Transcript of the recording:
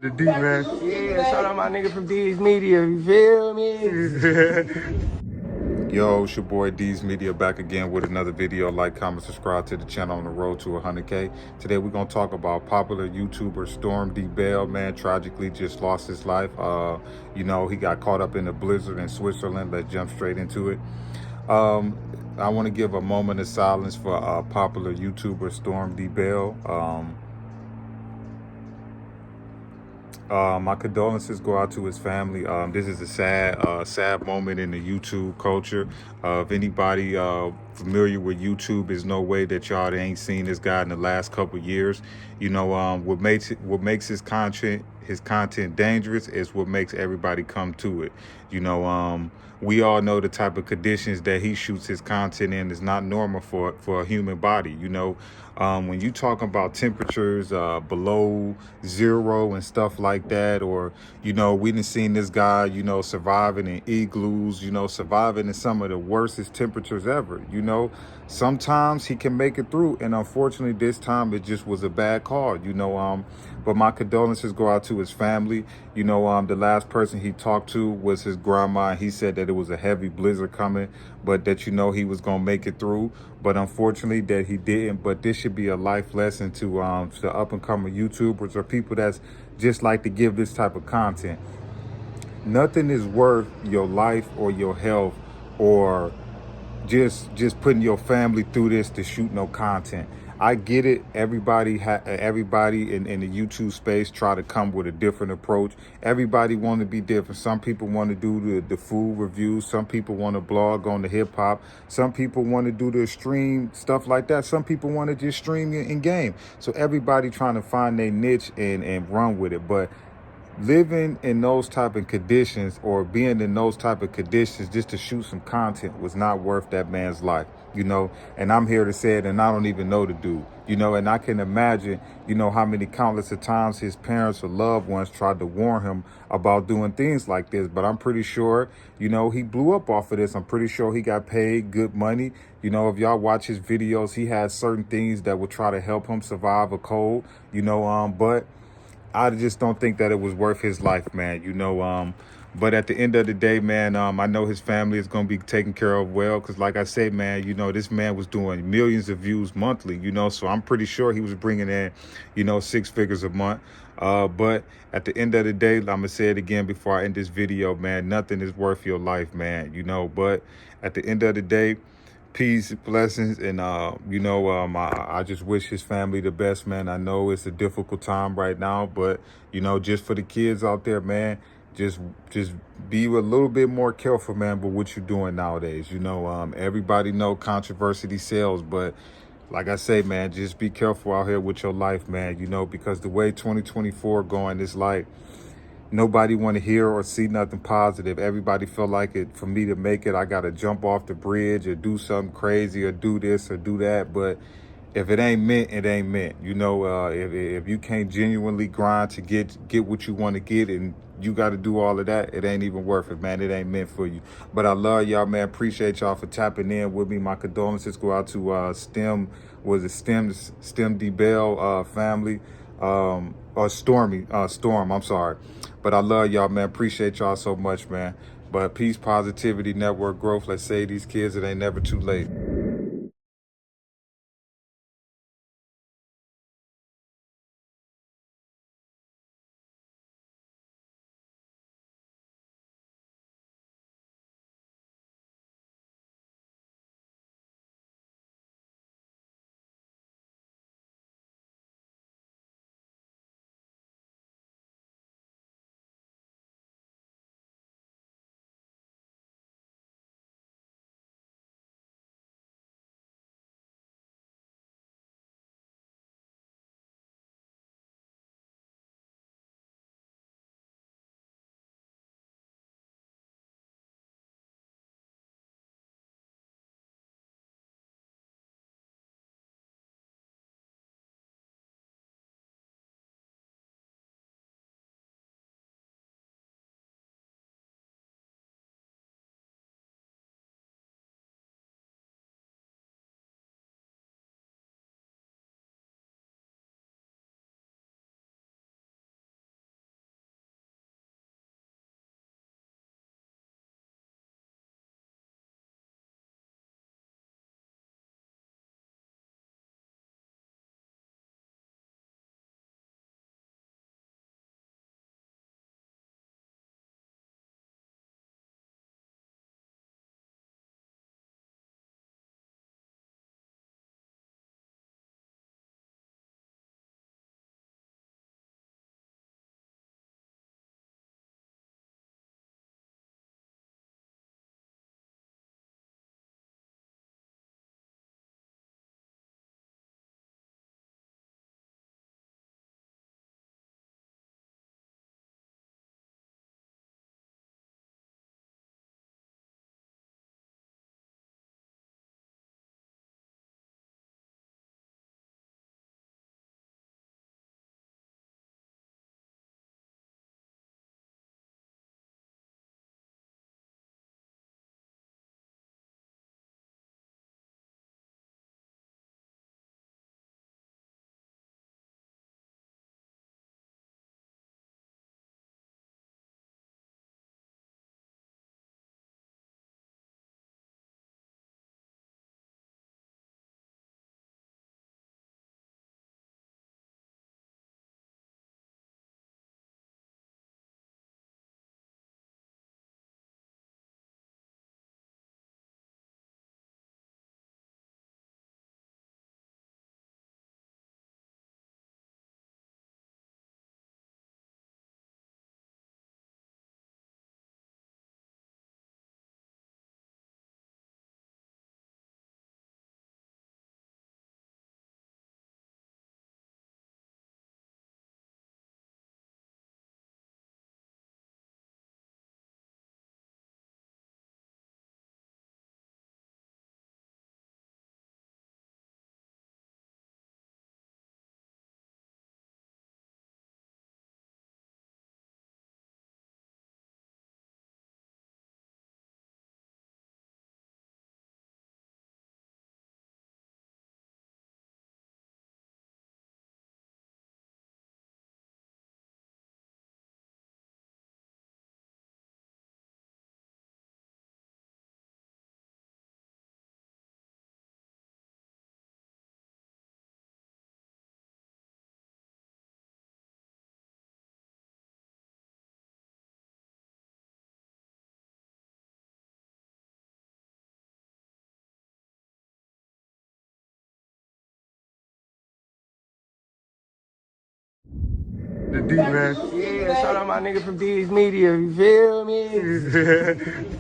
The D, man. Yeah, shout out my nigga from D's Media, you feel me? Yo, it's your boy D's Media back again with another video. Like, comment, subscribe to the channel on the road to 100K. Today we're gonna talk about popular YouTuber Strom DeBell. Man, tragically just lost his life. He got caught up in a blizzard in Switzerland. Let's jump straight into it. Um, I want to give a moment of silence for popular YouTuber Strom DeBell. My condolences go out to his family. This is a sad moment in the YouTube culture. If anybody familiar with YouTube, there's no way that y'all ain't seen this guy in the last couple of years. What makes his content dangerous is what makes everybody come to it. We all know the type of conditions that he shoots his content in is not normal for a human body. When you talk about temperatures below zero and stuff like that, or we done seen this guy surviving in igloos, surviving in some of the worstest temperatures ever. Sometimes he can make it through, and unfortunately this time it just was a bad call. But my condolences go out to his family. The last person he talked to was his grandma. He said that it was a heavy blizzard coming, but that he was gonna make it through. But unfortunately that he didn't. But this should be a life lesson to up and coming YouTubers or people that's just like to give this type of content. Nothing is worth your life or your health or just putting your family through this to shoot no content. I get it. Everybody in the YouTube space try to come with a different approach. Everybody want to be different. Some people want to do the food reviews. Some people want to blog on the hip hop. Some people want to do the stream stuff like that. Some people want to just stream in game. So everybody trying to find their niche and run with it. But living in those type of conditions or being in those type of conditions just to shoot some content was not worth that man's life. And I'm here to say it, and I don't even know the dude, and I can imagine, how many countless of times his parents or loved ones tried to warn him about doing things like this. But I'm pretty sure, he blew up off of this. I'm pretty sure he got paid good money. If y'all watch his videos, he has certain things that would try to help him survive a cold, but I just don't think that it was worth his life, man. But at the end of the day, man, I know his family is going to be taken care of well. Because like I said, man, this man was doing millions of views monthly, so I'm pretty sure he was bringing in, 6 figures a month. But at the end of the day, I'm going to say it again before I end this video, man, nothing is worth your life, man, but at the end of the day, peace, blessings, and I just wish his family the best, man. I know it's a difficult time right now, but just for the kids out there, man, just be a little bit more careful, man, but what you're doing nowadays. Everybody know controversy sells, but like I say, man, just be careful out here with your life, man, because the way 2024 going is like nobody want to hear or see nothing positive. Everybody feel like it, for me to make it, I got to jump off the bridge or do something crazy or do this or do that. But if it ain't meant, it ain't meant. If you can't genuinely grind to get what you want to get, and you got to do all of that, it ain't even worth it, man. It ain't meant for you. But I love y'all, man. Appreciate y'all for tapping in with me. My condolences go out to Stem DeBell family, or Storm, I'm sorry. But I love y'all, man. Appreciate y'all so much, man. But peace, positivity, network growth. Let's say these kids, it ain't never too late. deep, man. Yeah, shout out my nigga from D's Media, you feel me?